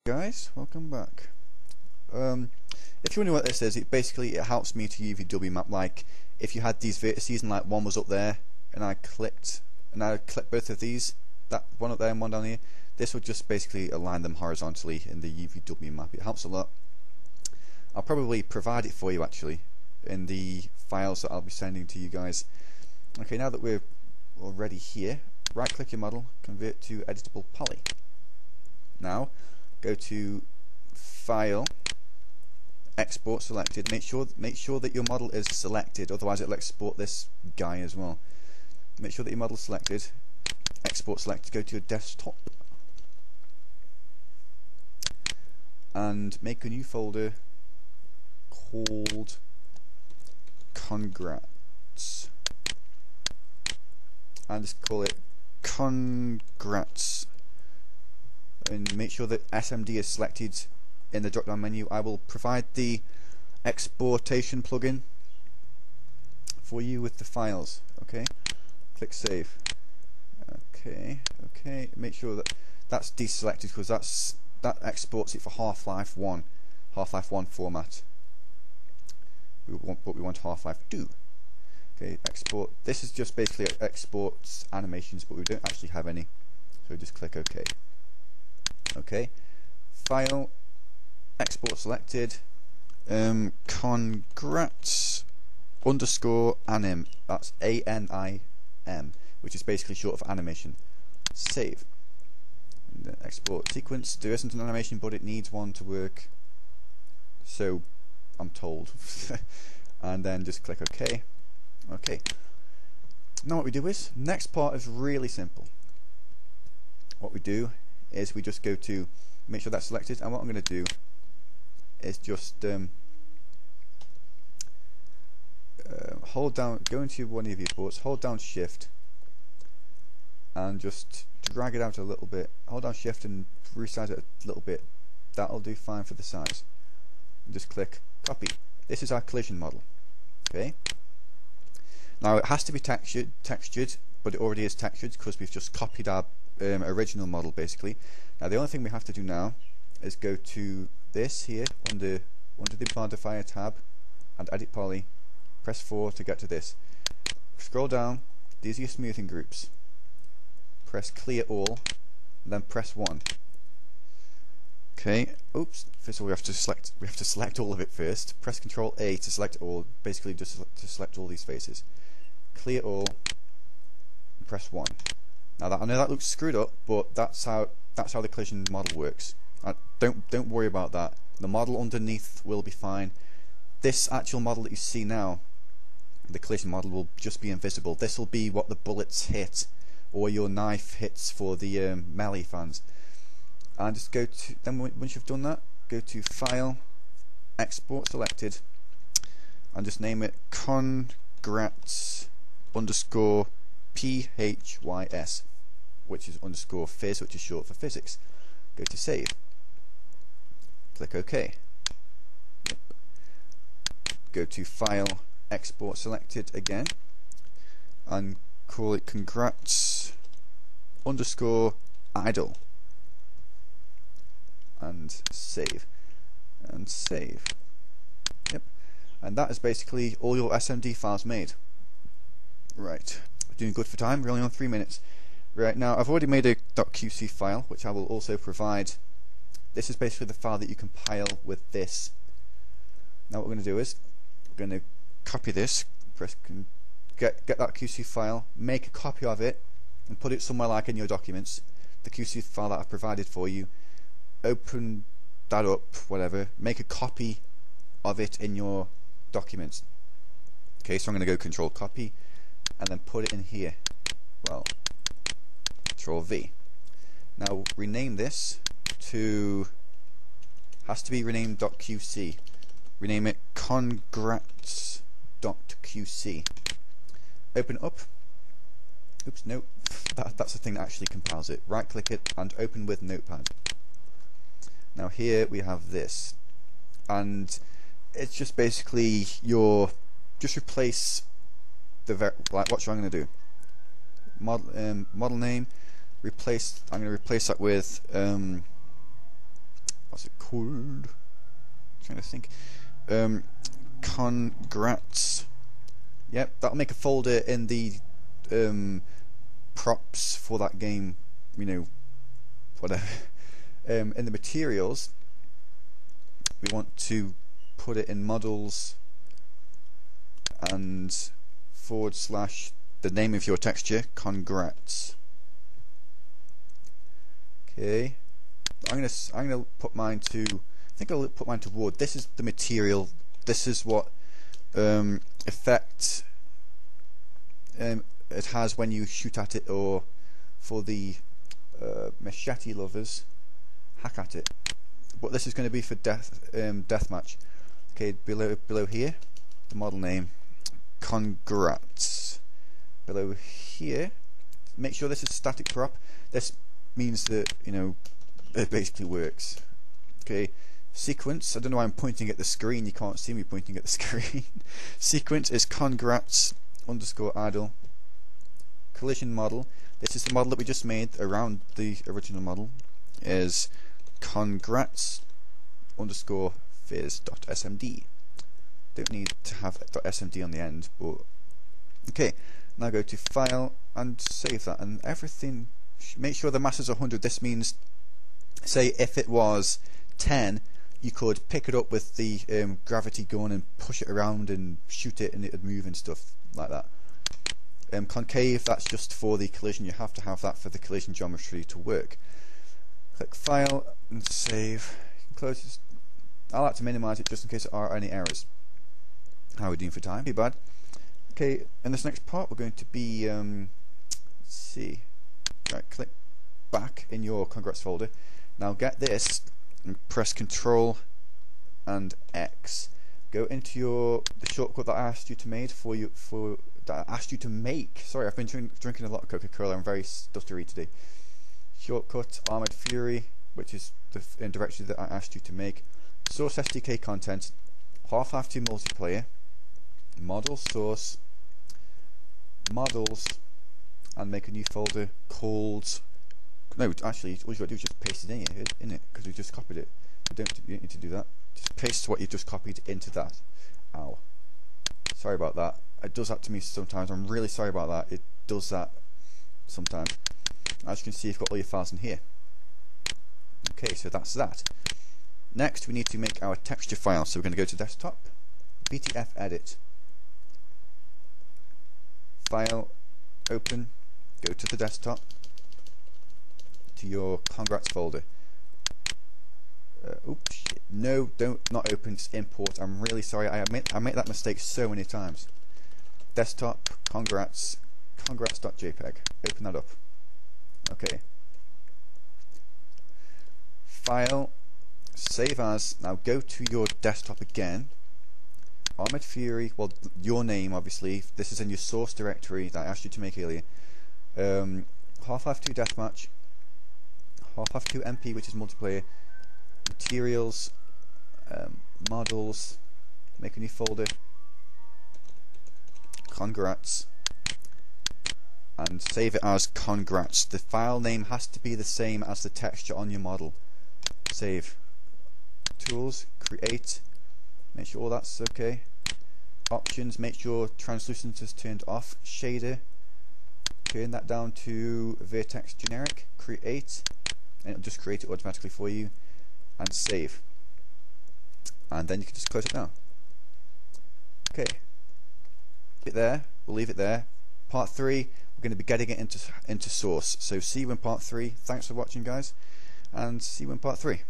Guys, welcome back. If you're wondering what this is, it helps me to UVW map. Like if you had these vertices and like one was up there, and I clicked both of these, that one up there and one down here, this would just basically align them horizontally in the UVW map. It helps a lot. I'll probably provide it for you actually in the files that I'll be sending to you guys. Okay, now that we're already here, right click your model, convert to editable poly. Now go to File, Export Selected. Make sure that your model is selected, otherwise it'll export this guy as well. Make sure that your model is selected. Export selected. Go to your desktop and make a new folder called Congrats, and just call it Congrats. And make sure that SMD is selected in the drop down menu. I will provide the exportation plugin for you with the files. Okay, click save. Okay, make sure that that's deselected because that exports it for Half-Life 1 format. But we want Half-Life 2. Okay, export. This is just basically exports animations, but we don't actually have any, so just click OK. Okay, file, export selected, congrats underscore anim, that's ANIM, which is basically short for animation. Save. And then export sequence. There isn't an animation, but it needs one to work, so I'm told. And then just click OK. Okay. Now what we do is, next part is really simple. What we do is we just go to make sure that's selected, and what I'm going to do is just hold down, go into one of your viewports, hold down shift and just drag it out a little bit. Hold down shift and resize it a little bit. That'll do fine for the size. And just click copy. This is our collision model. Okay, now it has to be textured, but it already is textured because we've just copied our original model basically. Now the only thing we have to do now is go to this here under the modifier tab and edit poly, press 4 to get to this. Scroll down, these are your smoothing groups. Press clear all, and then press 1. Okay, oops, first of all we have to select all of it first. Press Ctrl A to select all, basically just to select all these faces. Clear all, and press 1. Now I know that looks screwed up, but that's how the collision model works. Don't worry about that. The model underneath will be fine. This actual model that you see now, the collision model, will just be invisible. This will be what the bullets hit or your knife hits for the melee fans. And just go to, then once you've done that, go to File, Export Selected, and just name it Congrats underscore PHYS, which is underscore phys, which is short for physics. Go to save. Click OK. Yep. Go to File, Export Selected again, and call it Congrats underscore idle, and save. And save. Yep. And that is basically all your SMD files made. Right. Doing good for time. We're only on 3 minutes. Right, now I've already made a .qc file which I will also provide. This is basically the file that you compile with this. Now what we're going to do is we're going to copy this, get that QC file, make a copy of it and put it somewhere like in your documents, the QC file that I've provided for you. Open that up, whatever, make a copy of it in your documents. Okay, so I'm going to go Control Copy and then put it in here. Well, Control V. Now rename this to, has to be renamed .qc. Rename it congrats.qc. Open it up. Oops, no, that's the thing that actually compiles it. Right click it and open with Notepad. Now here we have this, and it's just basically just replace the like what I'm going to do. Model name, I'm going to replace that with what's it called? Trying to think. Congrats. Yep, that'll make a folder in the props for that game, you know, whatever. In the materials, we want to put it in models and / the name of your texture, congrats. Okay, I'm gonna put mine to, I think I'll put mine to wood. This is the material. This is what effect it has when you shoot at it, or for the machete lovers, hack at it. But this is going to be for deathmatch. Okay, below here, the model name, congrats. Below here, make sure this is static prop. This means that, you know, it basically works. Okay, sequence. I don't know why I'm pointing at the screen. You can't see me pointing at the screen. Sequence is congrats _ idle. Collision model. This is the model that we just made around the original model. Is congrats _ fizz.smd. Don't need to have .smd on the end, but okay. Now go to file and save that, and everything. Make sure the mass is 100. This means, say, if it was 10, you could pick it up with the gravity gun and push it around and shoot it, and it would move and stuff like that. Concave, that's just for the collision. You have to have that for the collision geometry to work. Click file and save. You can close this. I like to minimize it just in case there are any errors. How are we doing for time? Too bad. Okay, in this next part we're going to be let's see. Right, click back in your congrats folder. Now get this and press Control and X. Go into the shortcut that I asked you to make Sorry, I've been drinking a lot of Coca-Cola. I'm very stuttery today. Shortcut ArmoredFury, which is the directory that I asked you to make. Source SDK content, Half-Life 2 multiplayer, model source, models, and make a new folder called. No, actually, all you got to do is just paste it in it, because we just copied it. You don't need to do that. Just paste what you just copied into that. Ow. Sorry about that. It does that to me sometimes. I'm really sorry about that. It does that sometimes. As you can see, you've got all your files in here. Okay, so that's that. Next, we need to make our texture file. So we're going to go to desktop, BTF edit, file, open, go to the desktop, to your congrats folder. Oops, shit. No, not open, just import. I'm really sorry. I make that mistake so many times. Desktop, congrats, congrats.jpg. Open that up. Okay. File, save as. Now go to your desktop again. ArmoredFury, well, your name obviously. This is in your source directory that I asked you to make earlier. Half-Life 2 Deathmatch, Half-Life 2 MP, which is multiplayer, materials, models, make a new folder, congrats, and save it as congrats. The file name has to be the same as the texture on your model. Save. Tools, create, make sure all that's okay. Options, make sure translucence is turned off. Shader, turn that down to vertex generic. Create, and it'll just create it automatically for you. And save. And then you can just close it down. Okay. Leave it there. We'll leave it there. Part 3, we're going to be getting it into source. So see you in part 3. Thanks for watching, guys, and see you in part 3.